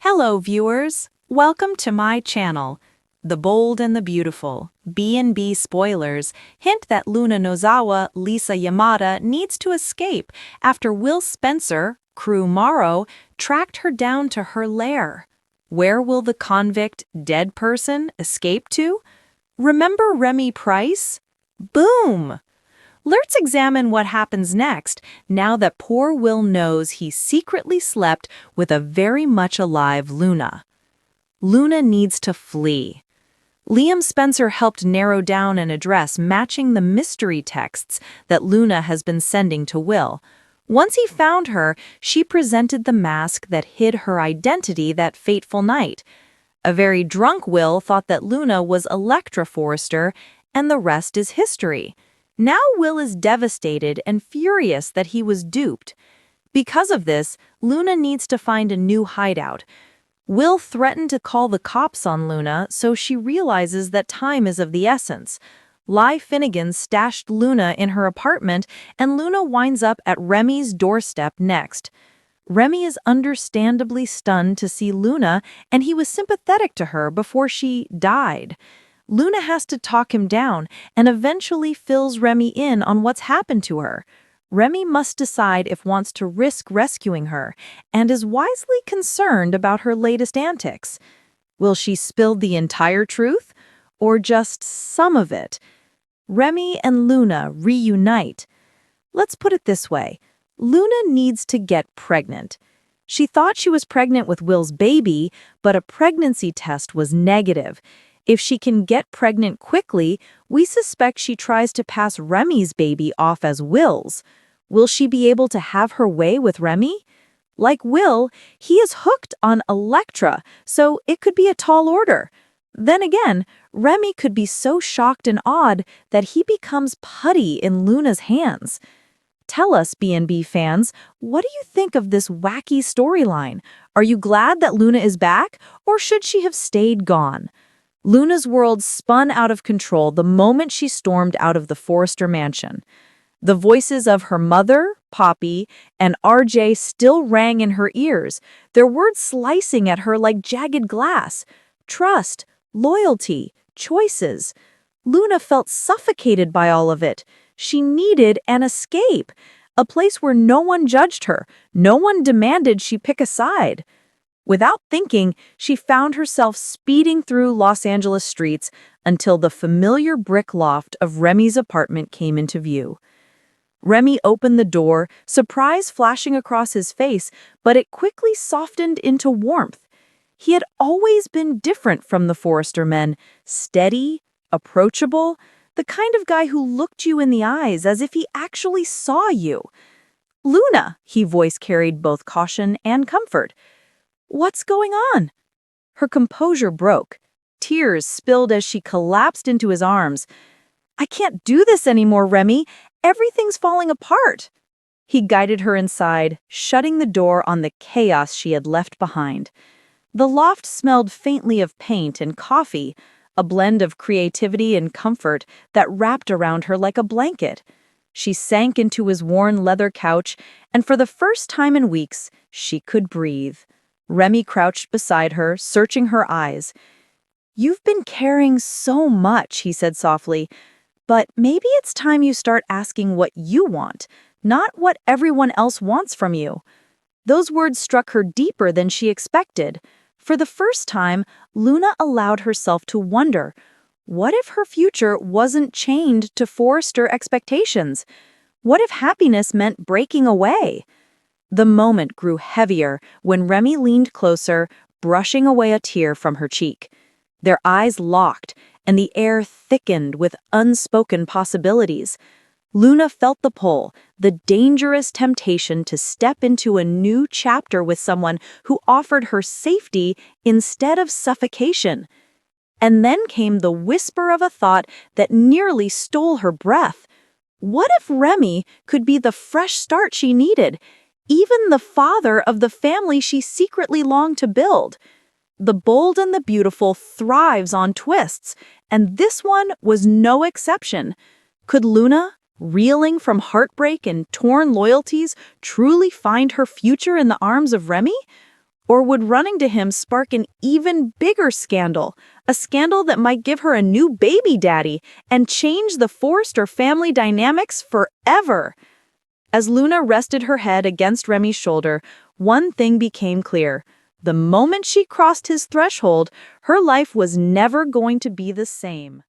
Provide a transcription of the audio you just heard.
Hello viewers, welcome to my channel. The Bold and the Beautiful, B&B spoilers, hint that Luna Nozawa, Lisa Yamada, needs to escape after Will Spencer, Crew Morrow, tracked her down to her lair. Where will the convict, dead person, escape to? Remember Remy Price? Boom! Let's examine what happens next now that poor Will knows he secretly slept with a very much alive Luna. Luna needs to flee. Liam Spencer helped narrow down an address matching the mystery texts that Luna has been sending to Will. Once he found her, she presented the mask that hid her identity that fateful night. A very drunk Will thought that Luna was Electra Forrester, and the rest is history. Now Will is devastated and furious that he was duped. Because of this, Luna needs to find a new hideout. Will threatened to call the cops on Luna, so she realizes that time is of the essence. Ly Finnegan stashed Luna in her apartment, and Luna winds up at Remy's doorstep next. Remy is understandably stunned to see Luna, and he was sympathetic to her before she died. Luna has to talk him down and eventually fills Remy in on what's happened to her. Remy must decide if wants to risk rescuing her and is wisely concerned about her latest antics. Will she spill the entire truth or just some of it? Remy and Luna reunite. Let's put it this way. Luna needs to get pregnant. She thought she was pregnant with Will's baby, but a pregnancy test was negative. If she can get pregnant quickly, we suspect she tries to pass Remy's baby off as Will's. Will she be able to have her way with Remy? Like Will, he is hooked on Electra, so it could be a tall order. Then again, Remy could be so shocked and awed that he becomes putty in Luna's hands. Tell us, B&B fans, what do you think of this wacky storyline? Are you glad that Luna is back, or should she have stayed gone? Luna's world spun out of control the moment she stormed out of the Forrester mansion. The voices of her mother, Poppy, and RJ still rang in her ears, their words slicing at her like jagged glass. Trust, loyalty, choices. Luna felt suffocated by all of it. She needed an escape, a place where no one judged her, no one demanded she pick a side. Without thinking, she found herself speeding through Los Angeles streets until the familiar brick loft of Remy's apartment came into view. Remy opened the door, surprise flashing across his face, but it quickly softened into warmth. He had always been different from the Forrester men, steady, approachable, the kind of guy who looked you in the eyes as if he actually saw you. "Luna," his voice carried both caution and comfort. "What's going on?" Her composure broke. Tears spilled as she collapsed into his arms. "I can't do this anymore, Remy. Everything's falling apart." He guided her inside, shutting the door on the chaos she had left behind. The loft smelled faintly of paint and coffee, a blend of creativity and comfort that wrapped around her like a blanket. She sank into his worn leather couch, and for the first time in weeks, she could breathe. Remy crouched beside her, searching her eyes. "You've been caring so much," he said softly, "but maybe it's time you start asking what you want, not what everyone else wants from you." Those words struck her deeper than she expected. For the first time, Luna allowed herself to wonder, what if her future wasn't chained to Forrester expectations? What if happiness meant breaking away? The moment grew heavier when Remy leaned closer, brushing away a tear from her cheek. Their eyes locked, and the air thickened with unspoken possibilities. Luna felt the pull, the dangerous temptation to step into a new chapter with someone who offered her safety instead of suffocation. And then came the whisper of a thought that nearly stole her breath. What if Remy could be the fresh start she needed? Even the father of the family she secretly longed to build. The Bold and the Beautiful thrives on twists, and this one was no exception. Could Luna, reeling from heartbreak and torn loyalties, truly find her future in the arms of Remy? Or would running to him spark an even bigger scandal? A scandal that might give her a new baby daddy and change the Forrester family dynamics forever. As Luna rested her head against Remy's shoulder, one thing became clear. The moment she crossed his threshold, her life was never going to be the same.